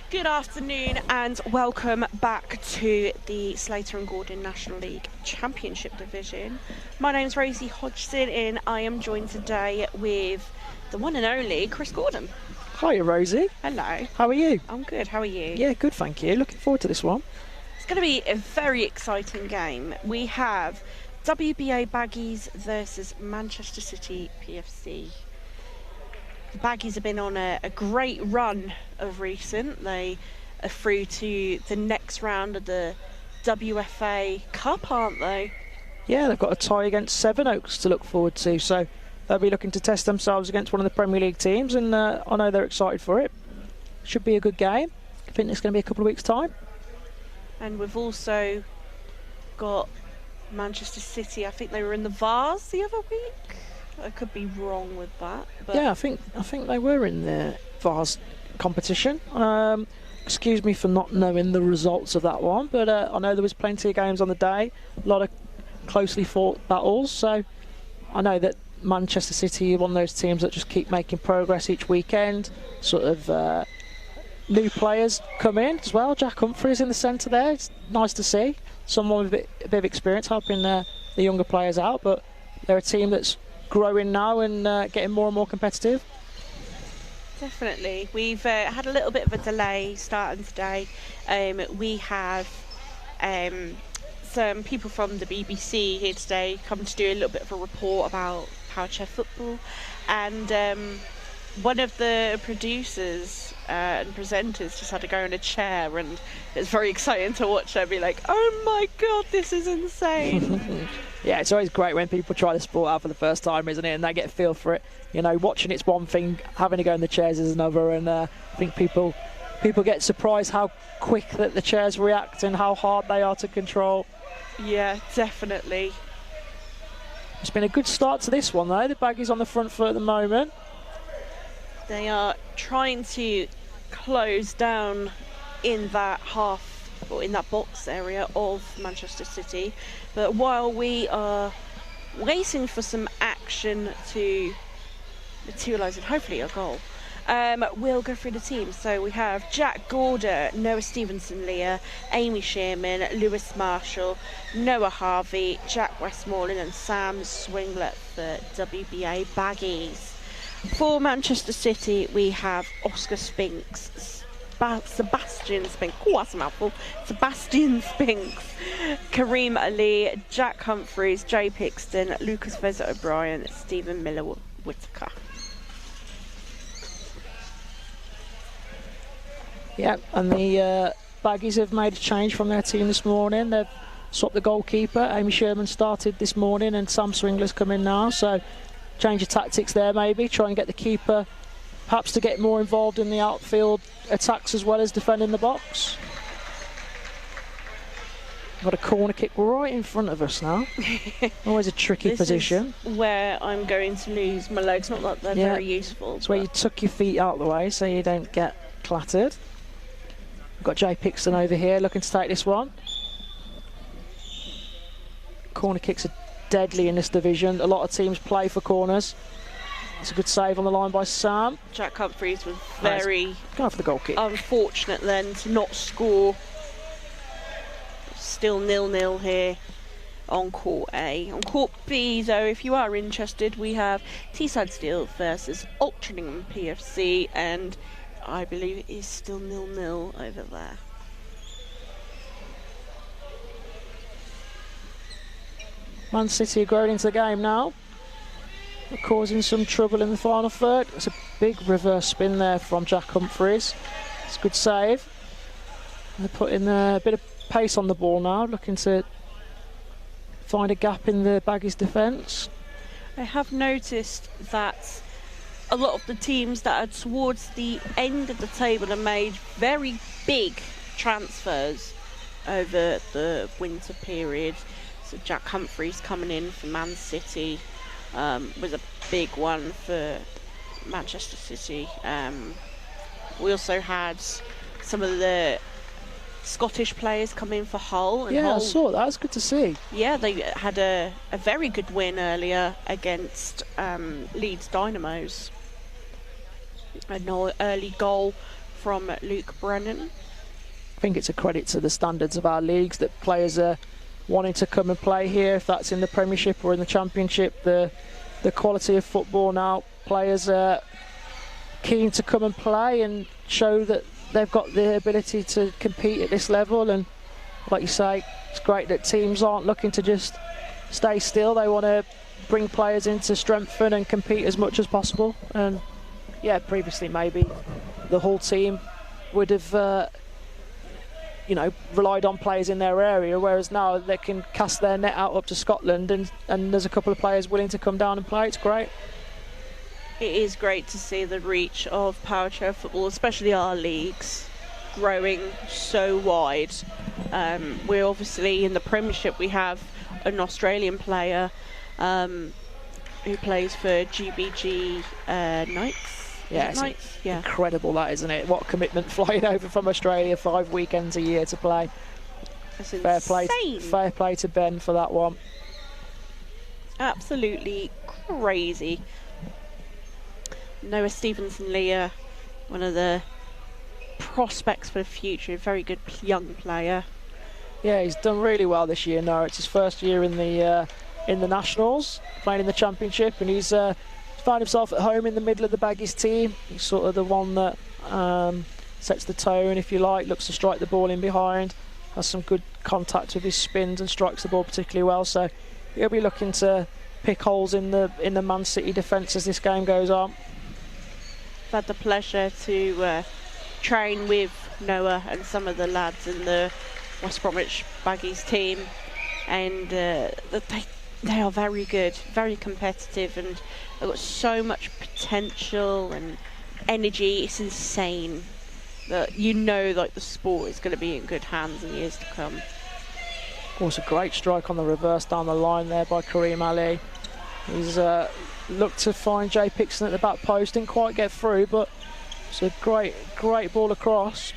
Good afternoon and welcome back to the Slater Gordon National League Championship Division. My name's Rosie Hodgson and I am joined today with the one and only Chris Gordon. Hiya, Rosie. Hello. How are you? I'm good, how are you? Yeah, good, thank you. Looking forward to this one. It's going to be a very exciting game. We have WBA Baggies versus Manchester City PFC. The Baggies have been on a great run of recent. They are through to the next round of the WFA Cup, aren't they? Yeah, they've got a tie against Sevenoaks to look forward to, so they'll be looking to test themselves against one of the Premier League teams, and I know they're excited for it. Should be a good game. I think it's going to be a couple of weeks' time. And we've also got Manchester City. I think they were in the Vars the other week. I could be wrong with that. But yeah, I think they were in the Vars competition. Excuse me for not knowing the results of that one, but I know there was plenty of games on the day, a lot of closely fought battles, so I know that Manchester City are one of those teams that just keep making progress each weekend. Sort of new players come in as well. Jack Humphreys in the centre there. It's nice to see someone with a bit of experience helping the younger players out, but they're a team that's growing now and getting more and more competitive. Definitely. We've had a little bit of a delay starting today. We have some people from the BBC here today coming to do a little bit of a report about Powerchair Football, and one of the producers and presenters just had to go in a chair, and it's very exciting to watch her be like, oh my god, this is insane. Yeah, it's always great when people try the sport out for the first time, isn't it, and they get a feel for it. You know, watching it's one thing, having to go in the chairs is another, and I think people get surprised how quick that the chairs react and how hard they are to control. Yeah, definitely. It's been a good start to this one though. The Baggies on the front foot at the moment. They are trying to close down in that half, or in that box area of Manchester City. But while we are waiting for some action to materialise and hopefully a goal, we'll go through the team. So we have Jack Gorder, Noah Stevenson-Leah, Amy Shearman, Lewis Marshall, Noah Harvey, Jack Westmoreland and Sam Swinglet for WBA Baggies. For Manchester City, we have Oscar Spinks, Sebastian Spinks, oh that's a mouthful, Sebastian Spinks, Kareem Ali, Jack Humphreys, Jay Pixton, Lucas Veza O'Brien, Stephen Miller-Whittaker. Yeah, and the Baggies have made a change from their team this morning. They've swapped the goalkeeper. Amy Sherman started this morning and Sam Swingler's come in now, so change of tactics there maybe, try and get the keeper perhaps to get more involved in the outfield attacks as well as defending the box. Got a corner kick right in front of us now. Always a tricky position. Is where I'm going to lose my legs, not that they're very useful. It's where you tuck your feet out of the way so you don't get clattered. We've got Jay Pixton over here looking to take this one. Corner kicks are deadly in this division. A lot of teams play for corners. It's a good save on the line by Sam. Jack Humphreys was very going for the goal kick. Unfortunate then to not score. Still 0-0 here on Court A. On Court B though, if you are interested, we have Teesside Steel versus Altrincham PFC, and I believe it is still 0-0 over there. Man City are growing into the game now. They're causing some trouble in the final third. It's a big reverse spin there from Jack Humphreys. It's a good save. They're putting a bit of pace on the ball now, looking to find a gap in the Baggies' defence. I have noticed that a lot of the teams that are towards the end of the table have made very big transfers over the winter period. So Jack Humphreys coming in for Man City was a big one for Manchester City. We also had some of the Scottish players come in for Hull. And yeah, Hull, I saw that. That's good to see. Yeah, they had a very good win earlier against Leeds Dynamos. An early goal from Luke Brennan. I think it's a credit to the standards of our leagues that players are wanting to come and play here, if that's in the Premiership or in the Championship. The quality of football now, players are keen to come and play and show that they've got the ability to compete at this level. And like you say, it's great that teams aren't looking to just stay still. They want to bring players in to strengthen and compete as much as possible. And yeah, previously maybe the whole team would have relied on players in their area, whereas now they can cast their net out up to Scotland, and there's a couple of players willing to come down and play. It's great. It is great to see the reach of Powerchair Football, especially our leagues, growing so wide. We're obviously in the Premiership. We have an Australian player who plays for GBG Knights. Yeah, it's Knights? Yeah. Incredible, that, isn't it? What commitment, flying over from Australia 5 weekends a year to play. That's insane. Fair play to Ben for that one. Absolutely crazy. Noah Stevenson-Leah, one of the prospects for the future, a very good young player. Yeah, he's done really well this year. No, it's his first year in the Nationals, playing in the Championship, and he's found himself at home in the middle of the Baggies team. He's sort of the one that sets the tone, if you like, looks to strike the ball in behind, has some good contact with his spins and strikes the ball particularly well. So he'll be looking to pick holes in the Man City defence as this game goes on. I've had the pleasure to train with Noah and some of the lads in the West Bromwich Baggies team, and they are very good, very competitive, and they've got so much potential and energy. It's insane that like the sport is going to be in good hands in years to come. Also, a great strike on the reverse down the line there by Kareem Ali. He's looked to find Jay Pixton at the back post, didn't quite get through, but it's a great ball across.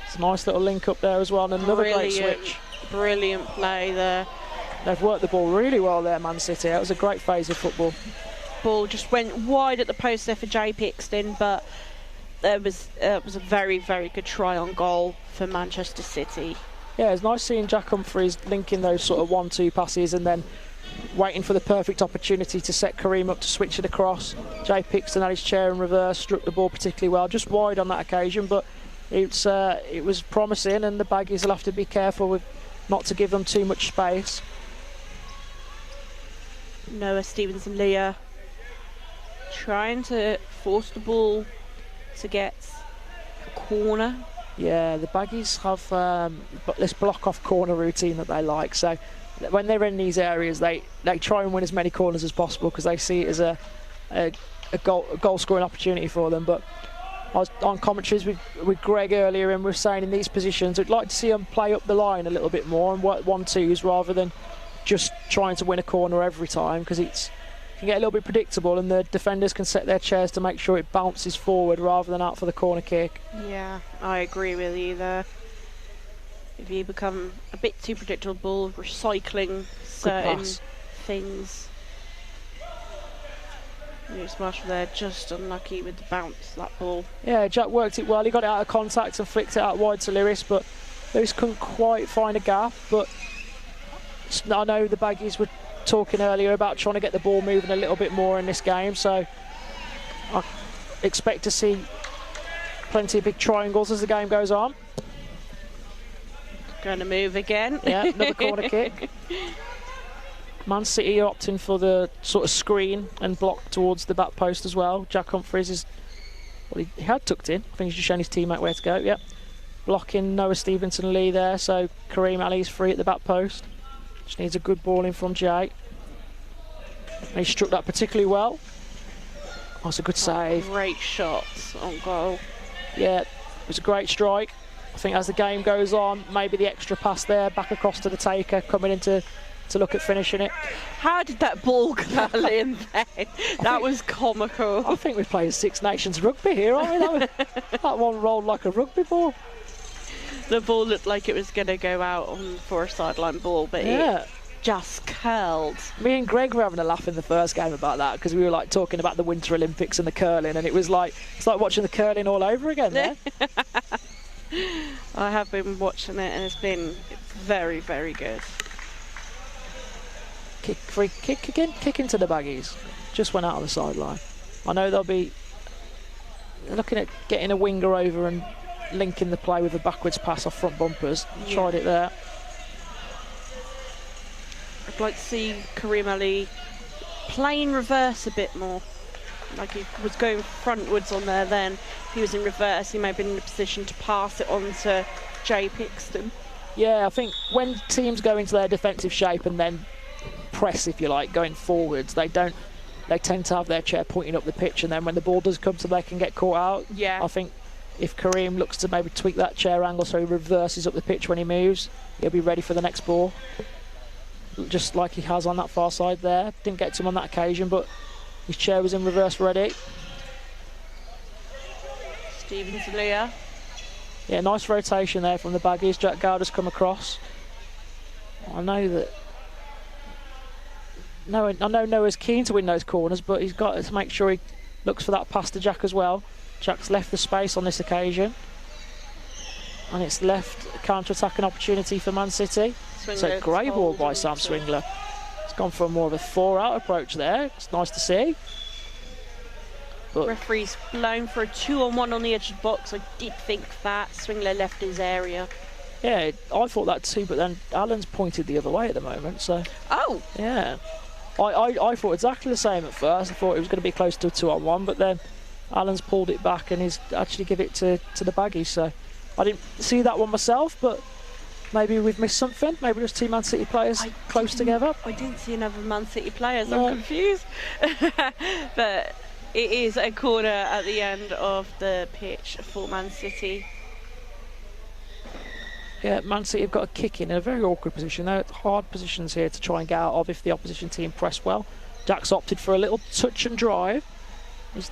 It's a nice little link up there as well, and another great switch. Brilliant play there. They've worked the ball really well there, Man City. That was a great phase of football. Ball just went wide at the post there for Jay Pixton, but it was a very, very good try on goal for Manchester City. Yeah, it's nice seeing Jack Humphreys linking those sort of 1-2 passes and then waiting for the perfect opportunity to set Kareem up to switch it across. Jay Pixton had his chair in reverse, struck the ball particularly well, just wide on that occasion, but it was promising, and the Baggies will have to be careful with not to give them too much space. Noah Stevenson-Leah trying to force the ball to get a corner. Yeah, the Baggies have this block-off corner routine that they like, so when they're in these areas they try and win as many corners as possible because they see it as a goal-scoring opportunity for them. But I was on commentaries with Greg earlier, and we're saying in these positions we'd like to see them play up the line a little bit more and work 1-2s rather than just trying to win a corner every time, because it can get a little bit predictable and the defenders can set their chairs to make sure it bounces forward rather than out for the corner kick. Yeah, I agree with you there. If you become a bit too predictable, recycling certain things. Lewis Marshall there, just unlucky with the bounce, that ball. Yeah, Jack worked it well. He got it out of contact and flicked it out wide to Lewis, but Lewis couldn't quite find a gap. But I know the Baggies were talking earlier about trying to get the ball moving a little bit more in this game, so I expect to see plenty of big triangles as the game goes on. Going to move again. Yeah, another corner kick. Man City are opting for the sort of screen and block towards the back post as well. Jack Humphreys is, well, he had tucked in. I think he's just showing his teammate where to go. Yep. Blocking Noah Stevenson-Leah there, so Kareem Ali's free at the back post. Just needs a good ball in from Jay. And he struck that particularly well. That's a good save. Great shot on goal. Yeah, it was a great strike. I think as the game goes on, maybe the extra pass there, back across to the taker, coming in to look at finishing it. How did that ball curl in then? That was comical. I think we're playing Six Nations rugby here, aren't we? That one rolled like a rugby ball. The ball looked like it was going to go out for a sideline ball, but yeah, just curled. Me and Greg were having a laugh in the first game about that, because we were like talking about the Winter Olympics and the curling, and it was like, it's like watching the curling all over again there. I have been watching it and it's been very, very good. Kick into the Baggies. Just went out on the sideline. I know they'll be looking at getting a winger over and linking the play with a backwards pass off front bumpers. Yeah. Tried it there. I'd like to see Kareem Ali play in reverse a bit more. Like he was going frontwards on there then. If he was in reverse, he may have been in a position to pass it on to Jay Pixton. Yeah, I think when teams go into their defensive shape and then press, if you like, going forwards, they tend to have their chair pointing up the pitch, and then when the ball does come to them, they can get caught out. Yeah. I think if Kareem looks to maybe tweak that chair angle so he reverses up the pitch when he moves, he'll be ready for the next ball. Just like he has on that far side there. Didn't get to him on that occasion, but his chair was in reverse ready. Stevens Leah. Yeah, nice rotation there from the Baggies. Jack Gowder's come across. I know Noah's keen to win those corners, but he's got to make sure he looks for that pass to Jack as well. Jack's left the space on this occasion, and it's left a counter-attacking opportunity for Man City. It's a great ball by Sam Swingler. It's gone for more of a 4-out approach there. It's nice to see. But referee's blown for a 2-on-1 on the edge of the box. I did think that Swingler left his area. yeah, I thought that too, but then Alan's pointed the other way at the moment, so... Oh! Yeah. I thought exactly the same at first. I thought it was going to be close to a 2-on-1, but then Alan's pulled it back and he's actually give it to the Baggies, so I didn't see that one myself, but maybe we've missed something. Maybe there's two Man City players close together. I didn't see another Man City players. No. I'm confused. But it is a corner at the end of the pitch for Man City. Yeah, Man City have got a kick in a very awkward position. They're at hard positions here to try and get out of if the opposition team press well. Jack's opted for a little touch and drive. The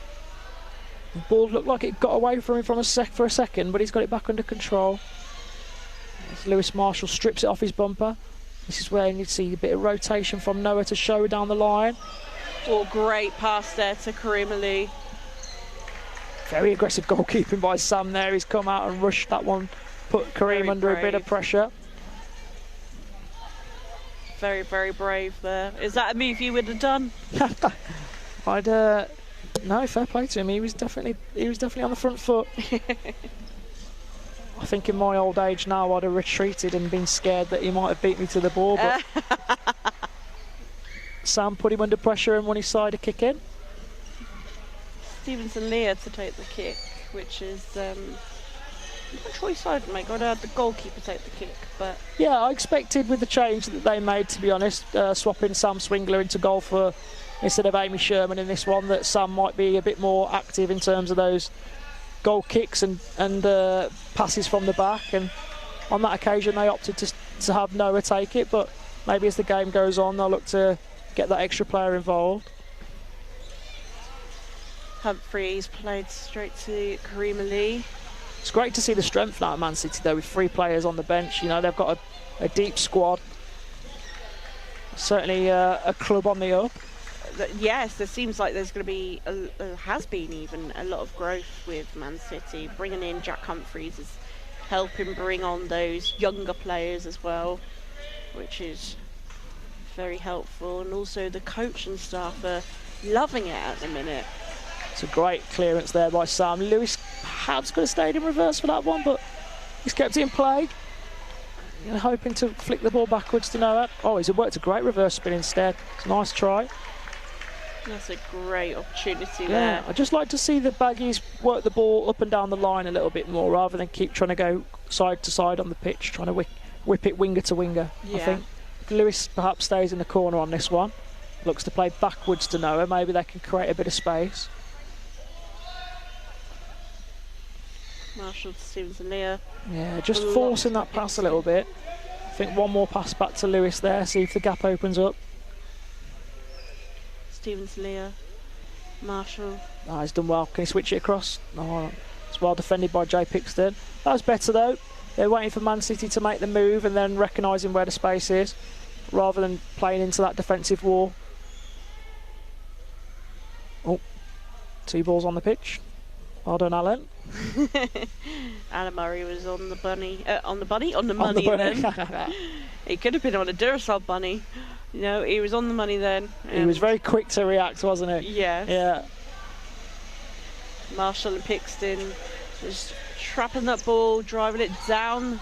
ball looked like it got away from him for a second, but he's got it back under control. As Lewis Marshall strips it off his bumper. This is where you need to see a bit of rotation from Noah to show down the line. Oh, great pass there to Kareem Ali. Very aggressive goalkeeping by Sam there. He's come out and rushed that one, put Kareem Very under brave. a bit of pressure. Very, very brave there. Is that a move you would have done? No, fair play to him. He was definitely on the front foot. I think in my old age now I'd have retreated and been scared that he might have beat me to the ball, but Sam put him under pressure and won his side a kick in. Stevenson Leah to take the kick, which is what choice I'd make. I'd have the goalkeeper take the kick, but yeah, I expected with the change that they made, to be honest, swapping Sam Swingler into goal for instead of Amy Sherman in this one, that Sam might be a bit more active in terms of those goal kicks and passes from the back, and on that occasion they opted to have Noah take it, but maybe as the game goes on they'll look to get that extra player involved. Humphreys played straight to Kareem Ali. It's great to see the strength now at Man City though, with 3 players on the bench. You know, they've got a deep squad, certainly a club on the up. Yes, there seems like there's going to be, has been even, a lot of growth with Man City. Bringing in Jack Humphreys is helping bring on those younger players as well, which is very helpful. And also the coach and staff are loving it at the minute. It's a great clearance there by Sam. Lewis perhaps could have stayed in reverse for that one, but he's kept it in play. And hoping to flick the ball backwards to Noah. Oh, he's worked a great reverse spin instead. It's a nice try. That's a great opportunity Yeah, there. I'd just like to see the Baggies work the ball up and down the line a little bit more, rather than keep trying to go side to side on the pitch, trying to whip it winger to winger. Yeah. I think if Lewis perhaps stays in the corner on this one, looks to play backwards to Noah, maybe they can create a bit of space. Marshall to Stevenson Leah. Yeah, just forcing that pass a little bit. I think one more pass back to Lewis there, see if the gap opens up. Stevenson Leah. Marshall. Oh, he's done well. Can he switch it across? Oh, it's well defended by Jay Pixton. That was better though. They're waiting for Man City to make the move and then recognising where the space is. rather than playing into that defensive wall. Oh, 2 balls on the pitch. Well done, Alan. Alan Murray was on the money then. He could have been on a Duracell bunny. No, he was on the money then. He was very quick to react, wasn't he? Yeah. Yeah. Marshall and Pixton just trapping that ball, driving it down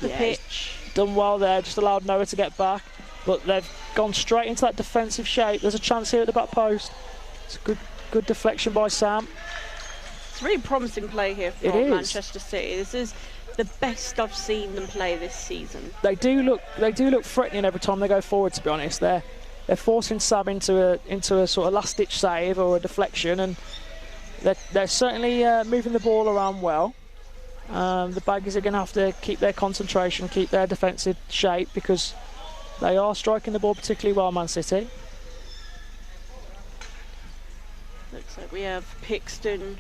the pitch. Done well there, just allowed Noah to get back. But they've gone straight into that defensive shape. There's a chance here at the back post. It's a good deflection by Sam. It's a really promising play here from Manchester City. This is the best I've seen them play this season. They do look threatening every time they go forward, to be honest. They're forcing Sam into a sort of last-ditch save or a deflection, and they're certainly moving the ball around well. The Baggies are going to have to keep their concentration, keep their defensive shape, because they are striking the ball particularly well, Man City. Looks like we have Pixton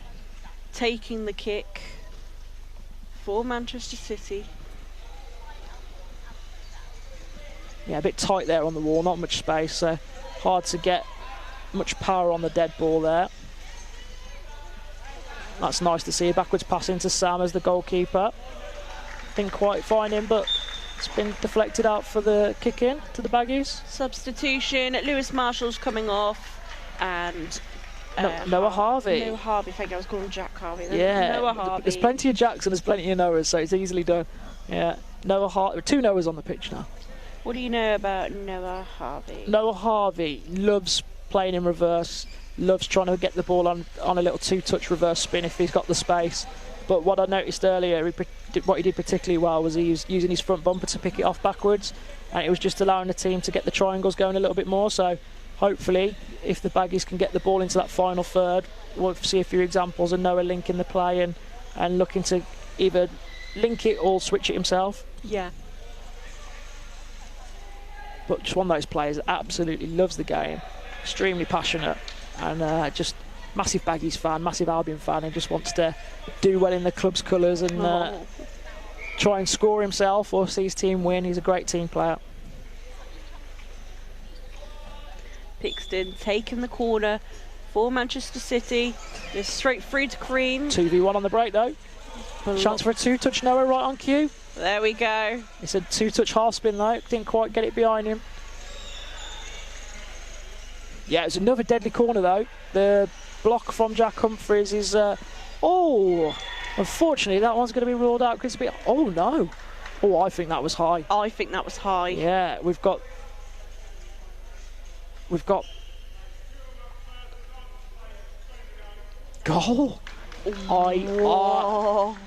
taking the kick for Manchester City. Yeah, a bit tight there on the wall, not much space, so hard to get much power on the dead ball there. That's nice to see. A backwards pass into Sam as the goalkeeper. Didn't quite find him, but it's been deflected out for the kick in to the Baggies. Substitution. Lewis Marshall's coming off, and Noah Harvey. Noah Harvey. I think I was calling Jack Harvey. Yeah, Noah Harvey. There's plenty of Jacks and there's plenty of Noahs, so it's easily done. Yeah, Noah Harvey. 2 Noahs on the pitch now. What do you know about Noah Harvey? Noah Harvey loves playing in reverse, loves trying to get the ball on a little 2-touch reverse spin if he's got the space. But what I noticed earlier, what he did particularly well was he was using his front bumper to pick it off backwards, and it was just allowing the team to get the triangles going a little bit more. So hopefully, if the Baggies can get the ball into that final third, we'll see a few examples of Noah linking the play and looking to either link it or switch it himself. Yeah. But just one of those players that absolutely loves the game, extremely passionate, and just massive Baggies fan, massive Albion fan, and just wants to do well in the club's colours and try and score himself or see his team win. He's a great team player. Pixton taking the corner for Manchester City. Just straight through to Cream. 2v1 on the break though. Chance for a 2-touch Noah right on cue. There we go. It's a 2-touch half spin though. Didn't quite get it behind him. Yeah, it's another deadly corner though. The block from Jack Humphries is... unfortunately that one's going to be ruled out because it's a bit... Oh no. Oh, I think that was high. I think that was high. Yeah, we've got goal.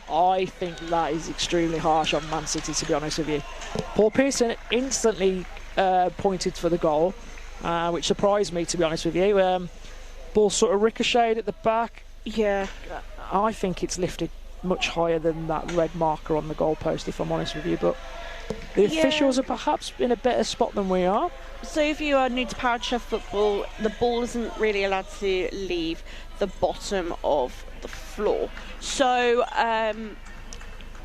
I think that is extremely harsh on Man City, to be honest with you. Paul Pearson instantly pointed for the goal, which surprised me, to be honest with you. Ball sort of ricocheted at the back. Yeah. I think it's lifted much higher than that red marker on the goalpost, if I'm honest with you, but the officials are perhaps in a better spot than we are. So if you are new to Powerchair Football, the ball isn't really allowed to leave the bottom of the floor. So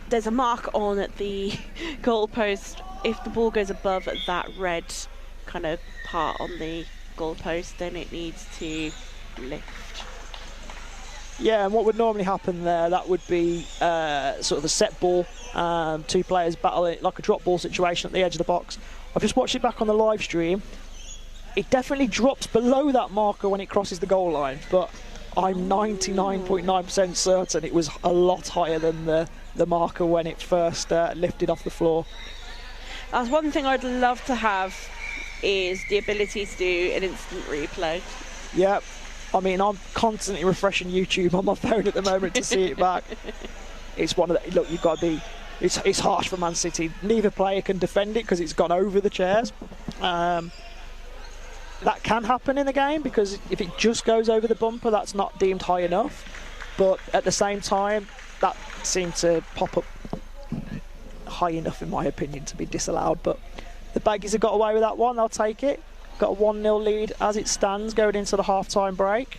there's a mark on the goalpost. If the ball goes above that red kind of part on the goalpost, then it needs to lift. Yeah, and what would normally happen there, that would be sort of a set ball, 2 players battling like a drop ball situation at the edge of the box. I've just watched it back on the live stream. It definitely drops below that marker when it crosses the goal line, but I'm 99.9% certain it was a lot higher than the marker when it first lifted off the floor. That's one thing I'd love to have, is the ability to do an instant replay. Yep. I mean, I'm constantly refreshing YouTube on my phone at the moment to see it back. It's one of the... Look, you've got to be... It's harsh for Man City. Neither player can defend it because it's gone over the chairs. That can happen in the game because if it just goes over the bumper, that's not deemed high enough. But at the same time, that seemed to pop up high enough, in my opinion, to be disallowed. But the Baggies have got away with that one. They'll take it. Got a 1-0 lead as it stands going into the half-time break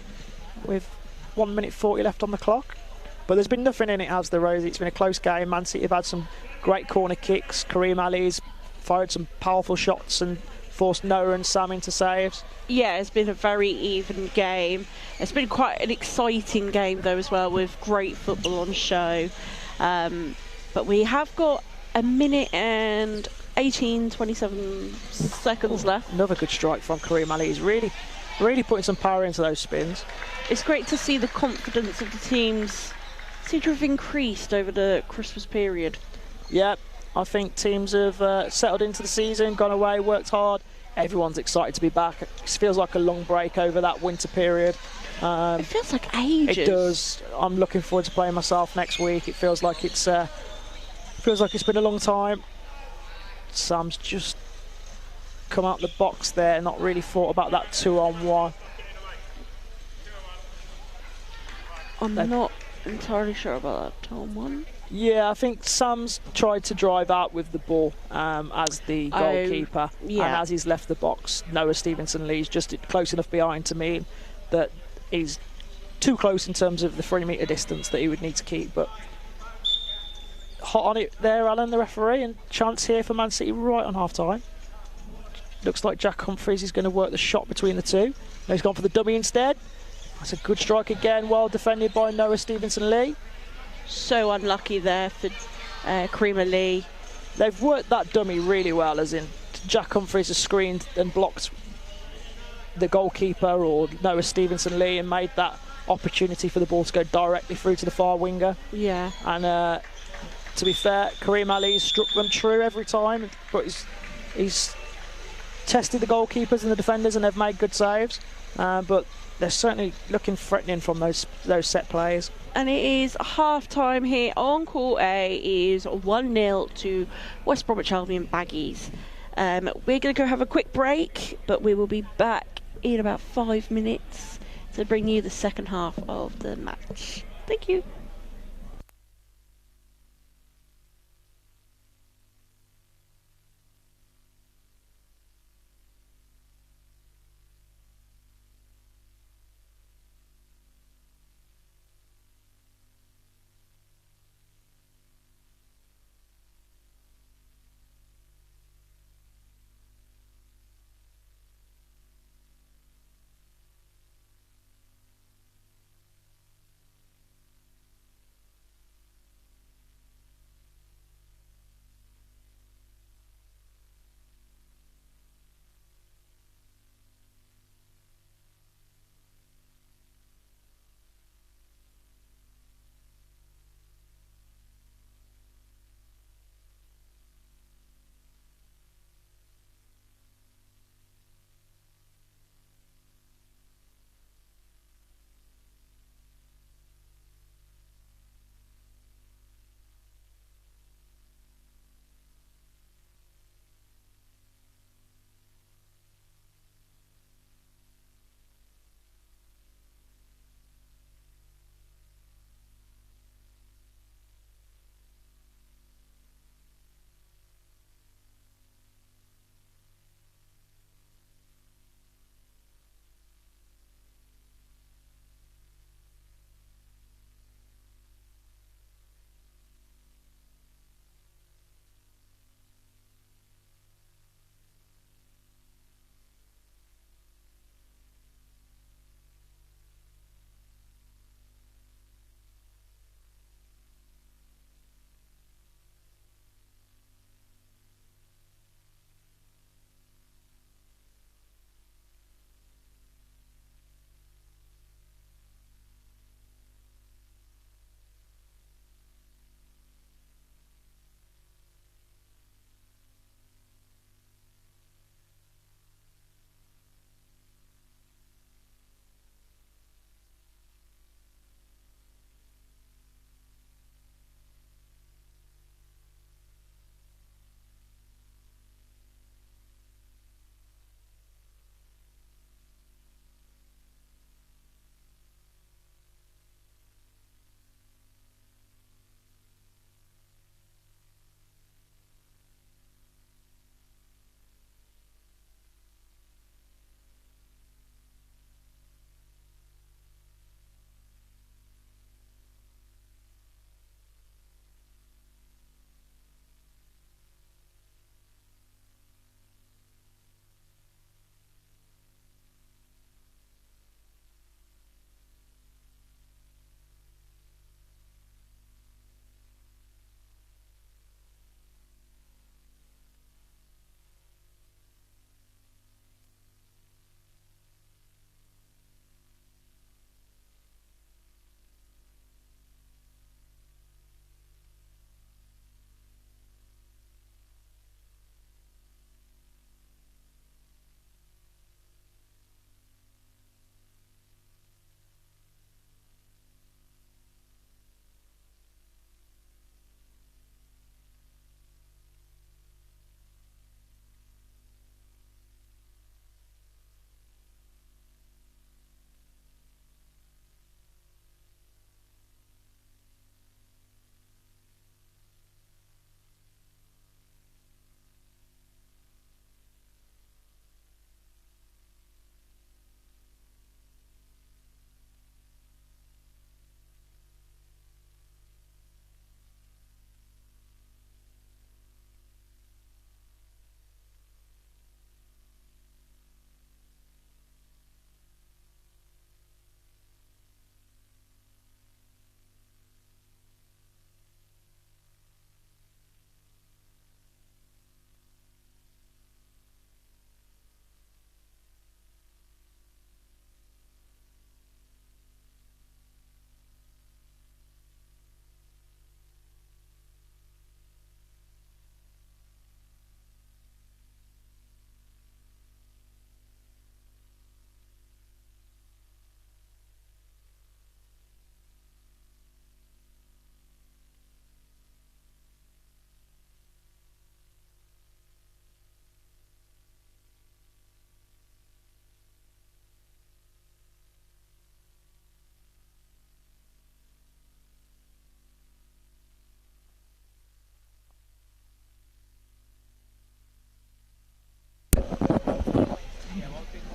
with 1 minute 40 left on the clock. But there's been nothing in it, has there, Rosie? It's been a close game. Man City have had some great corner kicks. Kareem Ali's fired some powerful shots and forced Noah and Sam into saves. Yeah, it's been a very even game. It's been quite an exciting game though as well, with great football on show. But we have got a minute and 27 seconds left. Another good strike from Kareem Ali. He's really putting some power into those spins. It's great to see the confidence of the teams seem to have increased over the Christmas period. Yeah, I think teams have settled into the season, gone away, worked hard. Everyone's excited to be back. It feels like a long break over that winter period. It feels like ages. It does. I'm looking forward to playing myself next week. It feels like it's been a long time. Sam's just come out the box there, not really thought about that 2-on-1. I'm not entirely sure about that 2-on-1. Yeah, I think Sam's tried to drive out with the ball as the goalkeeper, and as he's left the box, Noah Stevenson-Lee's just close enough behind to mean that he's too close in terms of the 3-metre distance that he would need to keep. But hot on it there, Alan, the referee, and chance here for Man City right on half-time. Looks like Jack Humphries is going to work the shot between the two. No, he's gone for the dummy instead. That's a good strike again, well defended by Noah Stevenson-Lee. So unlucky there for Kareem Lee. They've worked that dummy really well, as in Jack Humphries has screened and blocked the goalkeeper or Noah Stevenson-Lee and made that opportunity for the ball to go directly through to the far winger. Yeah. And to be fair, Kareem Ali's struck them true every time, but he's tested the goalkeepers and the defenders and they've made good saves. But they're certainly looking threatening from those set plays. And it is half-time here on Court A. Is 1-0 to West Bromwich Albion Baggies. We're going to go have a quick break, but we will be back in about 5 minutes to bring you the second half of the match. Thank you.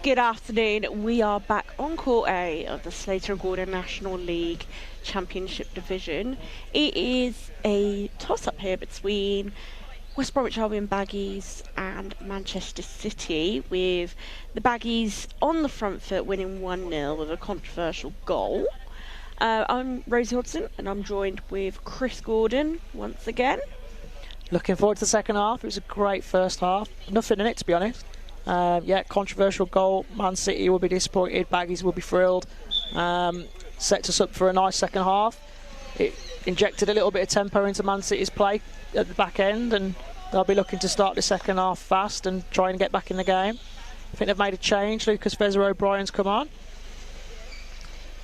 Good afternoon. We are back on Court A of the Slater Gordon National League Championship Division. It is a toss-up here between West Bromwich Albion Baggies and Manchester City, with the Baggies on the front foot winning 1-0 with a controversial goal. I'm Rosie Hodson and I'm joined with Chris Gordon once again. Looking forward to the second half. It was a great first half. Nothing in it, to be honest. Controversial goal. Man City will be disappointed. Baggies will be thrilled. Sets us up for a nice second half. It injected a little bit of tempo into Man City's play at the back end, and they'll be looking to start the second half fast and try and get back in the game. I think they've made a change. Lucas Fezzer-O'Brien's come on.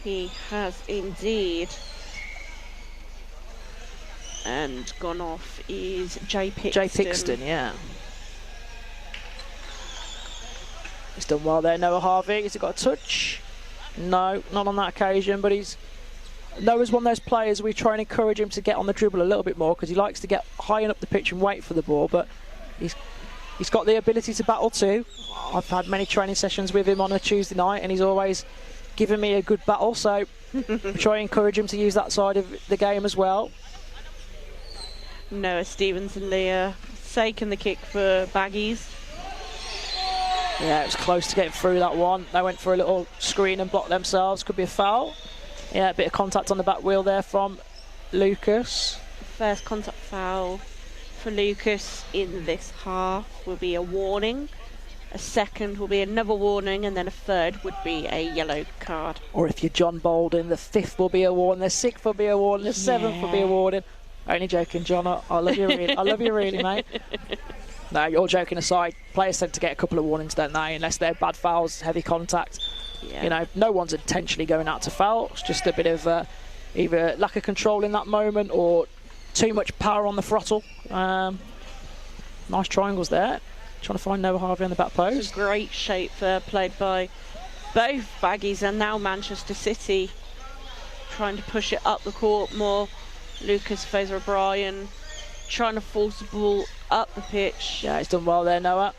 He has indeed. And gone off is Jay Pixton. Yeah. He's done well there, Noah Harvey. Has he got a touch? No, not on that occasion, but Noah's one of those players we try and encourage him to get on the dribble a little bit more, because he likes to get high and up the pitch and wait for the ball, but he's got the ability to battle too. I've had many training sessions with him on a Tuesday night and he's always given me a good battle, so we try and encourage him to use that side of the game as well. Noah Stevenson-Leah taking the kick for Baggies. Yeah, it was close to getting through that one. They went for a little screen and blocked themselves. Could be a foul. Yeah, a bit of contact on the back wheel there from Lucas. First contact foul for Lucas in this half will be a warning. A second will be another warning, and then a third would be a yellow card. Or if you're John Bolden, the fifth will be a warning, the sixth will be a warning, the seventh will be a warning. Only joking, John. I love you really. I love you really, mate. No, you're joking aside. Players tend to get a couple of warnings, don't they? Unless they're bad fouls, heavy contact. Yeah. You know, no one's intentionally going out to foul. It's just a bit of either lack of control in that moment or too much power on the throttle. Nice triangles there. Trying to find Noah Harvey on the back post. It's a great shape played by both Baggies and now Manchester City. Trying to push it up the court more. Lucas Fezzer-O'Brien trying to force the ball up the pitch. Yeah, he's done well there, Noah.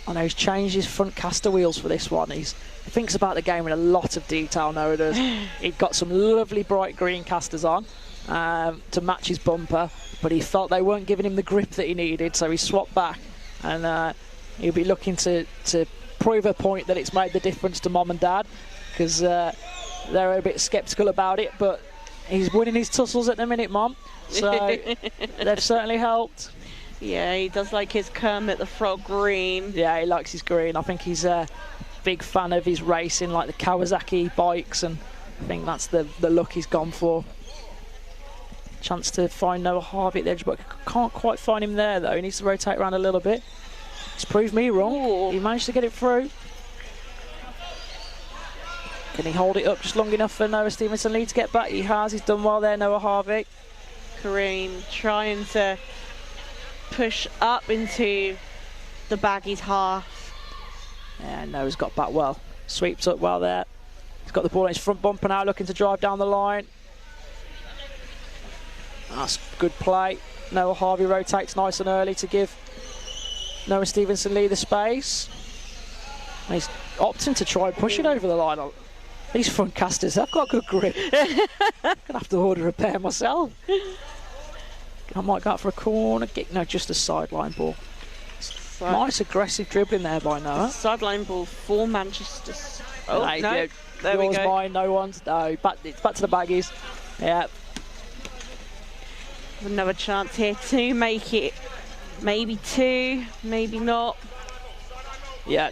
I know he's changed his front caster wheels for this one. He thinks about the game in a lot of detail, Noah does. He'd got some lovely bright green casters on to match his bumper, but he felt they weren't giving him the grip that he needed, so he swapped back, and he'll be looking to prove a point that it's made the difference to Mom and Dad, because they're a bit sceptical about it, but he's winning his tussles at the minute, Mom, so they've certainly helped. Yeah, he does like his Kermit the Frog green. Yeah, he likes his green. I think he's a big fan of his racing, like the Kawasaki bikes, and I think that's the look he's gone for. Chance to find Noah Harvey at the edge, but can't quite find him there, though. He needs to rotate around a little bit. He's proved me wrong. Ooh. He managed to get it through. Can he hold it up just long enough for Noah Stevenson-Leah to get back? He has. He's done well there, Noah Harvey. Kareem trying to push up into the Baggies half. Yeah, Noah's got back well. Sweeps up well there. He's got the ball in his front bumper now, looking to drive down the line. That's good play. Noah Harvey rotates nice and early to give Noah Stevenson-Leah the space. And he's opting to try and push it over the line. These front casters have got good grip. I'm going to have to order a pair myself. I might go out for a corner kick. No, just a sideline ball. Nice aggressive dribbling there by Noah. Sideline ball for Manchester. Oh, no. Yeah, there we yours, go. mine, no one's. No, it's back to the Baggies. Yeah. Another chance here to make it maybe two, maybe not. Yeah,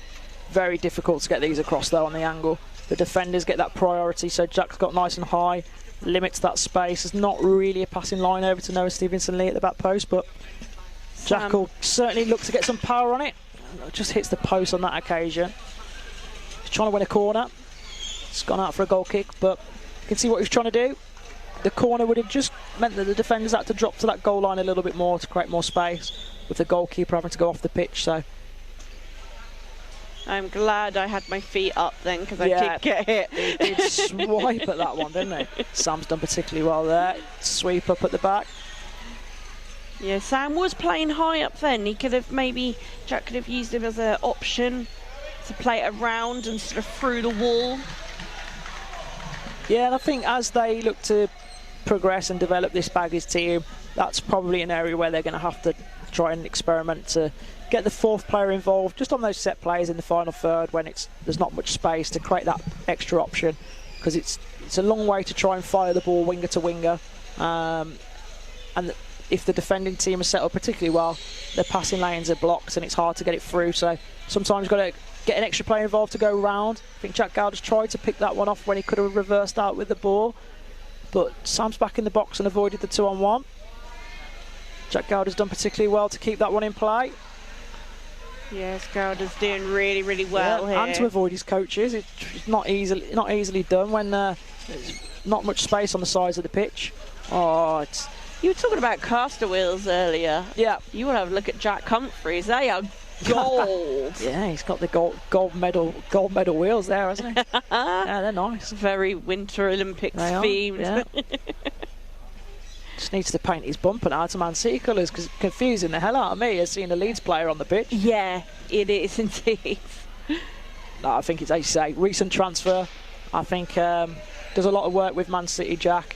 very difficult to get these across though on the angle. The defenders get that priority, so Jack's got nice and high, limits that space. There's not really a passing line over to Noah Stevenson-Leah at the back post, but Jack will certainly look to get some power on it. Just hits the post on that occasion. He's trying to win a corner. It's gone out for a goal kick, but you can see what he's trying to do. The corner would have just meant that the defenders had to drop to that goal line a little bit more to create more space, with the goalkeeper having to go off the pitch. So I'm glad I had my feet up then, because I did get hit. He did swipe at that one, didn't he? Sam's done particularly well there. Sweep up at the back. Yeah, Sam was playing high up then. He could have Jack could have used him as an option to play it around and sort of through the wall. Yeah, and I think as they look to progress and develop this Baggies team, that's probably an area where they're going to have to try and experiment to get the fourth player involved just on those set plays in the final third when there's not much space to create that extra option, because it's a long way to try and fire the ball winger to winger, and if the defending team is set up particularly well, their passing lanes are blocked and it's hard to get it through, so sometimes you've got to get an extra player involved to go round. I think Jack Gowder's tried to pick that one off when he could have reversed out with the ball, but Sam's back in the box and avoided the 2-on-1. Jack Gowder's done particularly well to keep that one in play. Yes, Gowder's doing really, really well here. And to avoid his coaches. It's not easily done when there's not much space on the sides of the pitch. Oh, you were talking about caster wheels earlier. Yeah. You want to have a look at Jack Humphreys. They are gold. Yeah, he's got the gold medal wheels there, hasn't he? Yeah, they're nice. Very Winter Olympics themed. Yeah. Just needs to paint his bumper now to Man City colours, because it's confusing the hell out of me as seeing a Leeds player on the pitch. Yeah, it is indeed. No, I think it's, as you say, recent transfer. I think does a lot of work with Man City, Jack,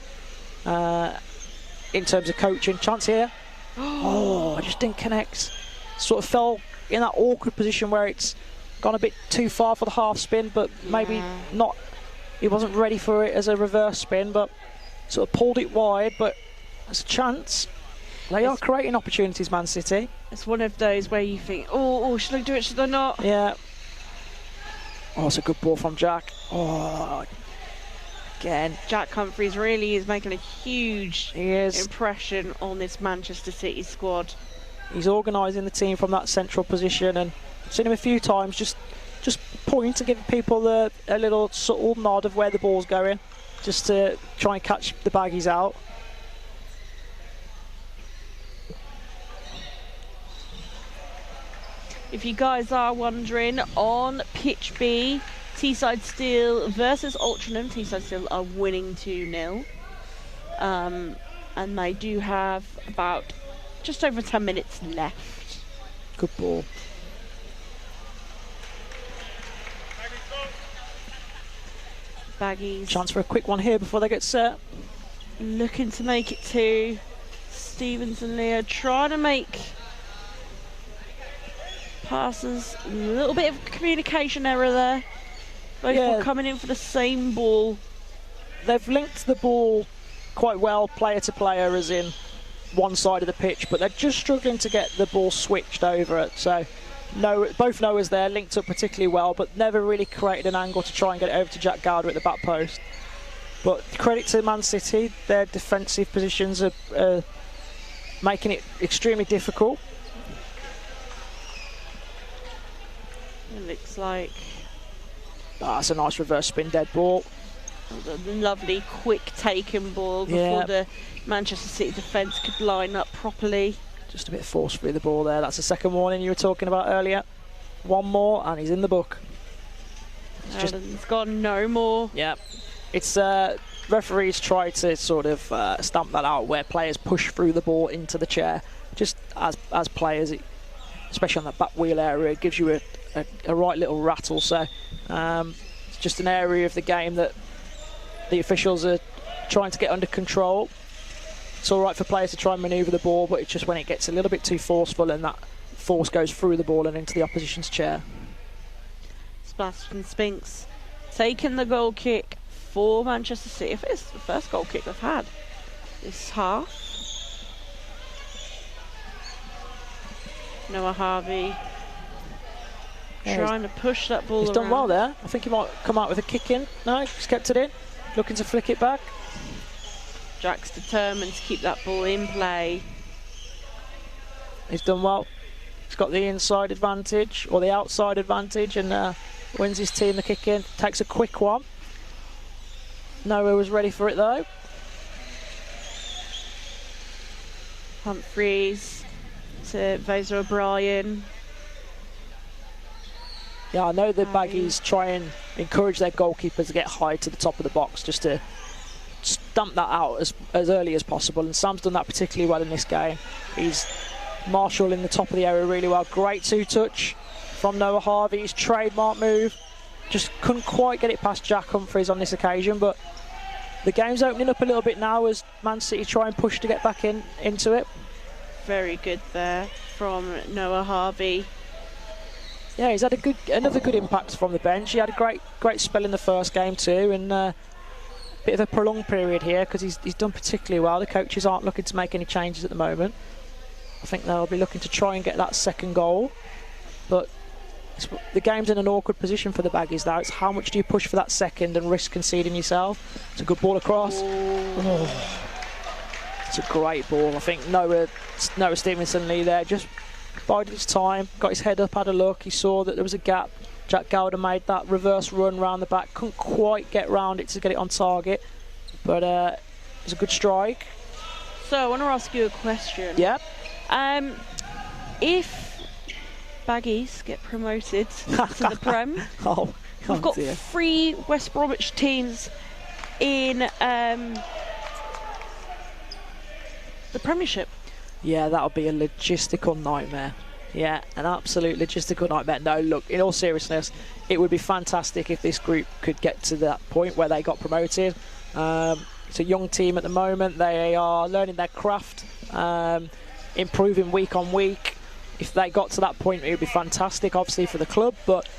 in terms of coaching. Chance here. Oh, I just didn't connect. Sort of fell in that awkward position where it's gone a bit too far for the half spin, but maybe not. He wasn't ready for it as a reverse spin, but sort of pulled it wide, but there's a chance. They are creating opportunities, Man City. It's one of those where you think, oh, should I do it, should I not? Yeah. Oh, it's a good ball from Jack. Oh, again. Jack Humphreys really is making a huge impression on this Manchester City squad. He's organising the team from that central position, and I've seen him a few times just point to give people a little subtle nod of where the ball's going, just to try and catch the Baggies out. If you guys are wondering, on pitch B, Teesside Steel versus Altrincham. Teesside Steel are winning 2-0. And they do have about just over 10 minutes left. Good ball. Baggies. Chance for a quick one here before they get set. Looking to make it to Stevens and Leo. Trying to make passes. A little bit of communication error there. Both were coming in for the same ball. They've linked the ball quite well, player to player, as in one side of the pitch, but they're just struggling to get the ball switched over it. So both Noahs there linked up particularly well, but never really created an angle to try and get it over to Jack Gowder at the back post. But credit to Man City, their defensive positions are making it extremely difficult. It looks like that's a nice reverse spin dead ball. A lovely quick taken ball before the Manchester City defence could line up properly. Just a bit of force through the ball there. That's the second warning you were talking about earlier. One more and he's in the book. He's gone no more. Yeah, it's referees try to sort of stamp that out where players push through the ball into the chair. Just as players, especially on that back wheel area, it gives you a right little rattle. So it's just an area of the game that the officials are trying to get under control. It's all right for players to try and manoeuvre the ball, but it's just when it gets a little bit too forceful and that force goes through the ball and into the opposition's chair. Sebastian Spinks taking the goal kick for Manchester City. If it's the first goal kick they've had this half. Noah Harvey trying to push that ball around. He's done well there. I think he might come out with a kick in. No, he's kept it in. Looking to flick it back. Jack's determined to keep that ball in play. He's done well. He's got the inside advantage, or the outside advantage, and wins his team the kick in. Takes a quick one. Noah was ready for it though. Humphreys to Vaser O'Brien. Yeah, I know the Baggies try and encourage their goalkeepers to get high to the top of the box just to stamp that out as early as possible, and Sam's done that particularly well in this game. He's marshalling the top of the area really well. Great two-touch from Noah Harvey, his trademark move. Just couldn't quite get it past Jack Humphries on this occasion, but the game's opening up a little bit now as Man City try and push to get back into it. Very good there from Noah Harvey. Yeah, he's had another good impact from the bench. He had a great spell in the first game too, and a bit of a prolonged period here because he's done particularly well. The coaches aren't looking to make any changes at the moment. I think they'll be looking to try and get that second goal, but the game's in an awkward position for the Baggies now. It's how much do you push for that second and risk conceding yourself. It's a good ball across. Oh. It's a great ball. I think Noah Stevenson Lee there just bided his time, got his head up, had a look. He saw that there was a gap. Jack Gowder made that reverse run round the back, couldn't quite get round it to get it on target, but it was a good strike. So I want to ask you a question. Yeah. If Baggies get promoted to the Prem, we've got dear. 3 West Bromwich teams in the Premiership. Yeah, that'll be a logistical nightmare. Yeah, an absolute logistical nightmare. No, look, in all seriousness, it would be fantastic if this group could get to that point where they got promoted. It's a young team at the moment. They are learning their craft, improving week on week. If they got to that point, it would be fantastic, obviously, for the club. But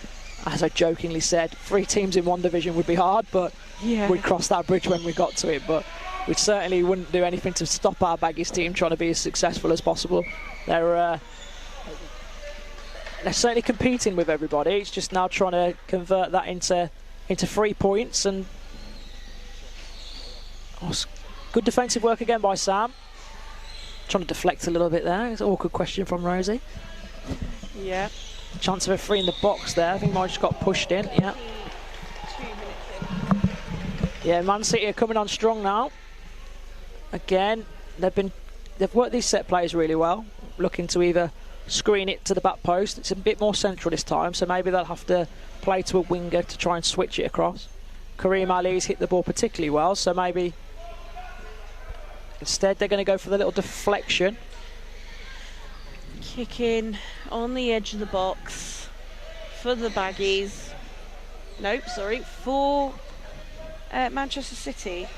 as I jokingly said, 3 teams in one division would be hard, but we'd cross that bridge when we got to it. But we certainly wouldn't do anything to stop our Baggies team trying to be as successful as possible. They're certainly competing with everybody. It's just now trying to convert that into 3 points. And good defensive work again by Sam. Trying to deflect a little bit there. It's an awkward question from Rosie. Yeah. Chance of a free in the box there. I think mine just got pushed in. Yeah. 2 minutes in. Yeah, Man City are coming on strong now. Again, they've worked these set plays really well, looking to either screen it to the back post. It's a bit more central this time, so maybe they'll have to play to a winger to try and switch it across. Kareem Ali's hit the ball particularly well, so maybe instead they're going to go for the little deflection. Kick in on the edge of the box for the Baggies. Nope, sorry, for Manchester City.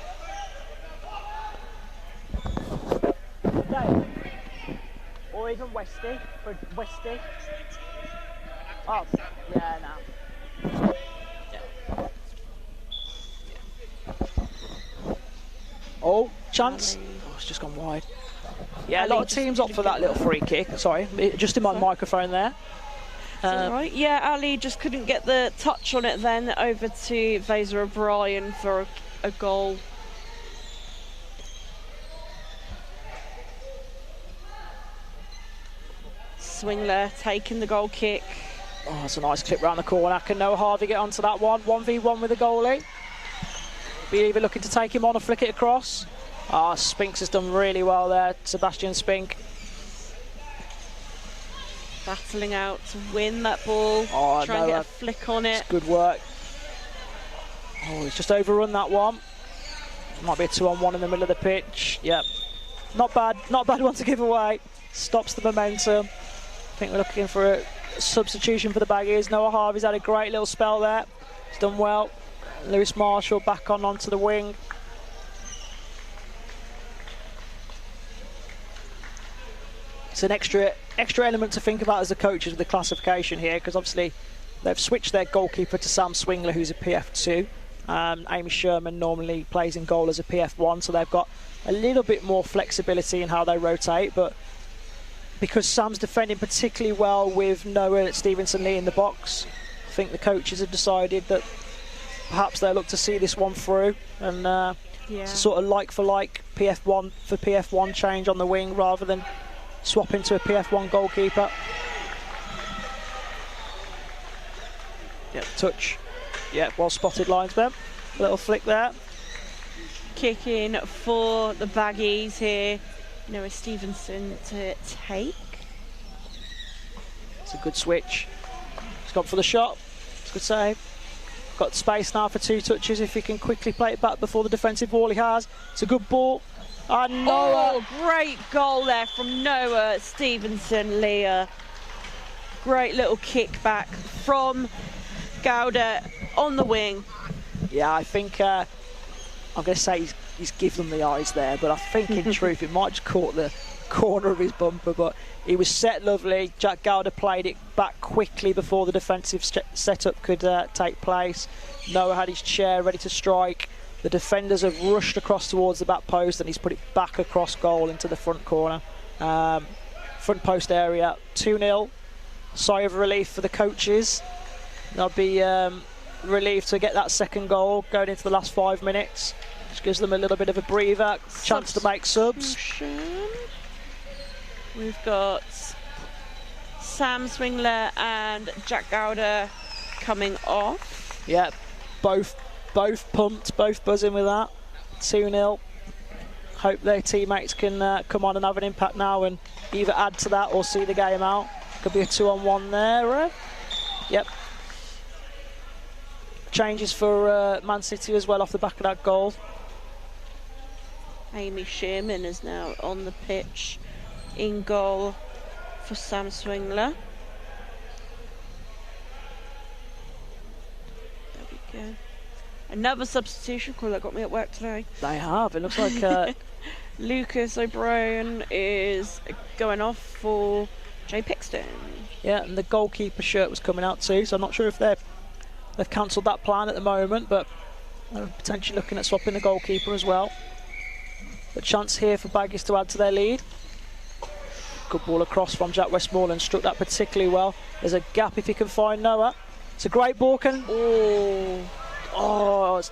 No. Or even Westy, for Westy. Oh, yeah, no. Yeah. Oh, chance. Oh, it's just gone wide. Yeah, a lot of teams opt for that little free kick. Sorry, just in my microphone there. Right. Yeah, Ali just couldn't get the touch on it then. Over to Vaser O'Brien for a goal. Swingler taking the goal kick. Oh, it's a nice clip round the corner. Can Noah Harvey get onto that one? 1v1 with the goalie. Be either looking to take him on or flick it across. Ah, Spinks has done really well there, Sebastian Spink. Battling out to win that ball. Oh, try and get a flick on it. Good work. Oh, he's just overrun that one. Might be a 2-on-1 in the middle of the pitch. Yep. Not bad one to give away. Stops the momentum. I think we're looking for a substitution for the Baggies. Noah Harvey's had a great little spell there. He's done well. Lewis Marshall back onto the wing. It's an extra element to think about as the coaches with the classification here, because obviously they've switched their goalkeeper to Sam Swingler, who's a PF2. Amy Sherman normally plays in goal as a PF1, so they've got a little bit more flexibility in how they rotate. But because Sam's defending particularly well with Noah Stevenson Lee in the box, I think the coaches have decided that perhaps they'll look to see this one through, and it's a sort of like for like PF1 for PF1 change on the wing rather than swap into a PF1 goalkeeper. Yep, touch. Yep, well spotted, linesman. A little flick there. Kick in for the Baggies here. Noah Stevenson to take. It's a good switch. He's gone for the shot. It's a good save. Got space now for 2 touches if he can quickly play it back before the defensive wall he has. It's a good ball. And Noah. Oh, great goal there from Noah Stevenson, Leah. Great little kick back from Gowda on the wing. Yeah, I think I'm going to say he's given them the eyes there, but I think in truth it might just caught the corner of his bumper, but he was set lovely. Jack Gowda played it back quickly before the defensive setup could take place. Noah had his chair ready to strike. The defenders have rushed across towards the back post and he's put it back across goal into the front corner. Front post area, 2-0. Sigh of relief for the coaches. They'll be relieved to get that second goal going into the last 5 minutes. Just gives them a little bit of a breather, chance to make subs. We've got Sam Swingler and Jack Gowda coming off. Yeah, both pumped, both buzzing with that. 2-0. Hope their teammates can come on and have an impact now and either add to that or see the game out. Could be a 2-on-1 there. Yep. Changes for Man City as well off the back of that goal. Amy Shearman is now on the pitch in goal for Sam Swingler. There we go. Another substitution call that got me at work today. They have. It looks like Lucas O'Brien is going off for Jay Pixton. Yeah, and the goalkeeper shirt was coming out too, so I'm not sure if they've cancelled that plan at the moment, but they're potentially looking at swapping the goalkeeper as well. The chance here for Baggies to add to their lead. Good ball across from Jack Westmoreland, struck that particularly well. There's a gap if he can find Noah. It's a great ball. It's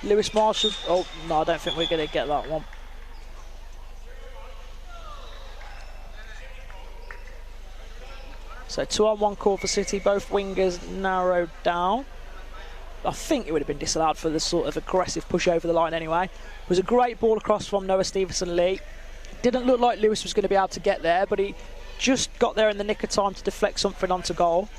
Lewis Marshall. Oh, no, I don't think we're going to get that one. So 2-on-1 call for City, both wingers narrowed down. I think it would have been disallowed for the sort of aggressive push over the line anyway. It was a great ball across from Noah Stevenson-Lee. Didn't look like Lewis was going to be able to get there, but he just got there in the nick of time to deflect something onto goal.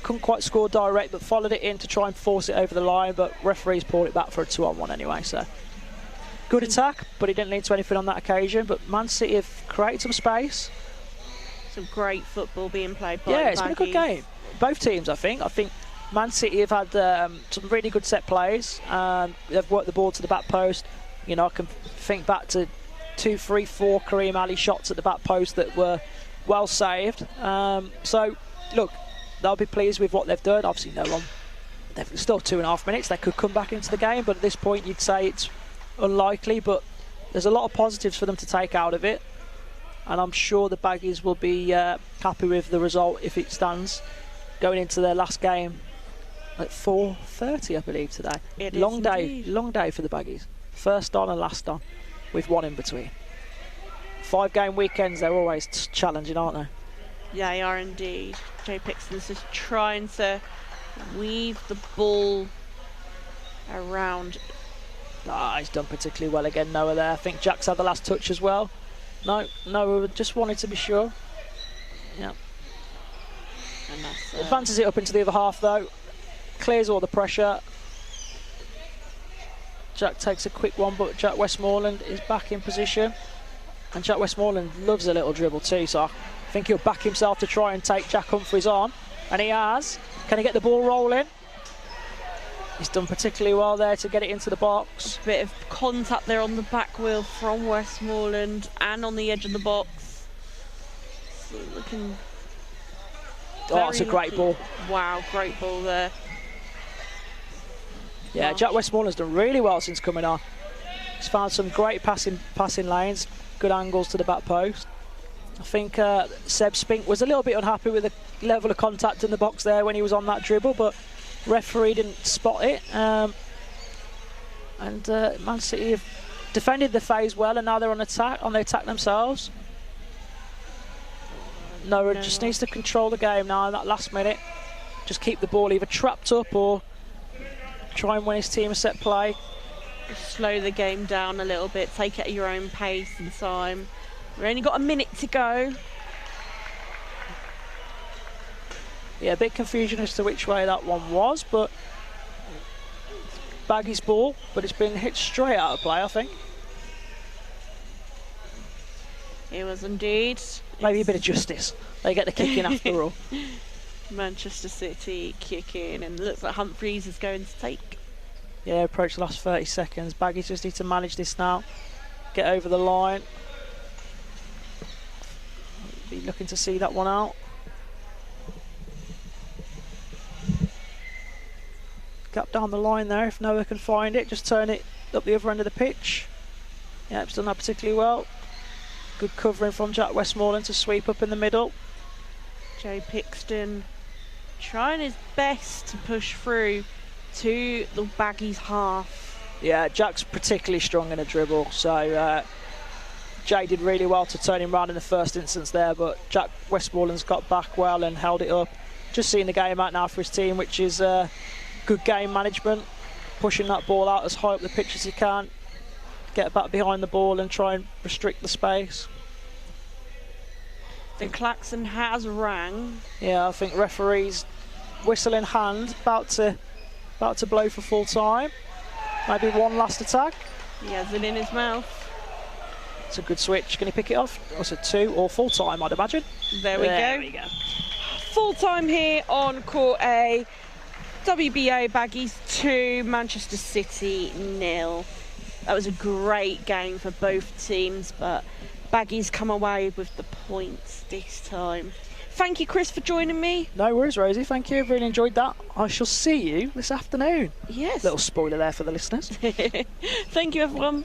Couldn't quite score direct, but followed it in to try and force it over the line, but referees pulled it back for a 2-on-1 anyway, so. Good attack, but he didn't lead to anything on that occasion, but Man City have created some space. Some great football being played by Yeah, it's been a good game. Both teams, I think. I think Man City have had some really good set plays. They've worked the ball to the back post. You know, I can think back to 2, 3, 4 Kareem Ali shots at the back post that were well saved. So, look, they'll be pleased with what they've done. Obviously, they've still 2.5 minutes. They could come back into the game, but at this point, you'd say it's unlikely. But there's a lot of positives for them to take out of it. And I'm sure the Baggies will be happy with the result if it stands going into their last game at 4:30, I believe, today. Long day for the Baggies. First on and last on, with one in between. 5-game weekends, they're always challenging, aren't they? Yeah, they are indeed. Jay Pixton's just trying to weave the ball around. He's done particularly well again, Noah there. I think Jack's had the last touch as well. No, Noah just wanted to be sure. Yeah. And that's, advances it up into the other half though. Clears all the pressure. Jack takes a quick one, but Jack Westmoreland is back in position. And Jack Westmoreland loves a little dribble too, so I think he'll back himself to try and take Jack Humphreys on. And he has. Can he get the ball rolling? He's done particularly well there to get it into the box. A bit of contact there on the back wheel from Westmoreland and on the edge of the box. So looking. It's a great ball. Wow, great ball there. Yeah, Jack Westmoreland's done really well since coming on. He's found some great passing lanes, good angles to the back post. I think Seb Spink was a little bit unhappy with the level of contact in the box there when he was on that dribble, but referee didn't spot it. Man City have defended the phase well, and now they're on the attack themselves. Noah just needs to control the game now in that last minute. Just keep the ball either trapped up or try and win his team a set play. Slow the game down a little bit, take it at your own pace and time. We've only got a minute to go. Yeah, a bit confusion as to which way that one was, but Baggies' ball, but it's been hit straight out of play, I think. It was indeed. Maybe a bit of justice. They get the kick in after all. Manchester City kicking, and it looks like Humphreys is going to take. Yeah, approach the last 30 seconds. Baggies just need to manage this now. Get over the line. Be looking to see that one out. Gap down the line there if Noah can find it. Just turn it up the other end of the pitch. Yeah, it's done that particularly well. Good covering from Jack Westmoreland to sweep up in the middle. Joe Pixton trying his best to push through to the Baggies half. Yeah, Jack's particularly strong in a dribble, so Jay did really well to turn him round in the first instance there, but Jack Westmoreland's got back well and held it up. Just seeing the game out now for his team, which is good game management, pushing that ball out as high up the pitch as you can, get back behind the ball and try and restrict the space. The klaxon has rang. Yeah, I think referees whistle in hand, about to blow for full time. Maybe one last attack. He has it in his mouth. It's a good switch. Can he pick it off? Was it two or full time, I'd imagine? There we go. Full time here on Court A. WBA Baggies 2, Manchester City 0. That was a great game for both teams, but Baggies come away with the points this time. Thank you, Chris, for joining me. No worries, Rosie. Thank you. I've really enjoyed that. I shall see you this afternoon. Yes. Little spoiler there for the listeners. Thank you, everyone.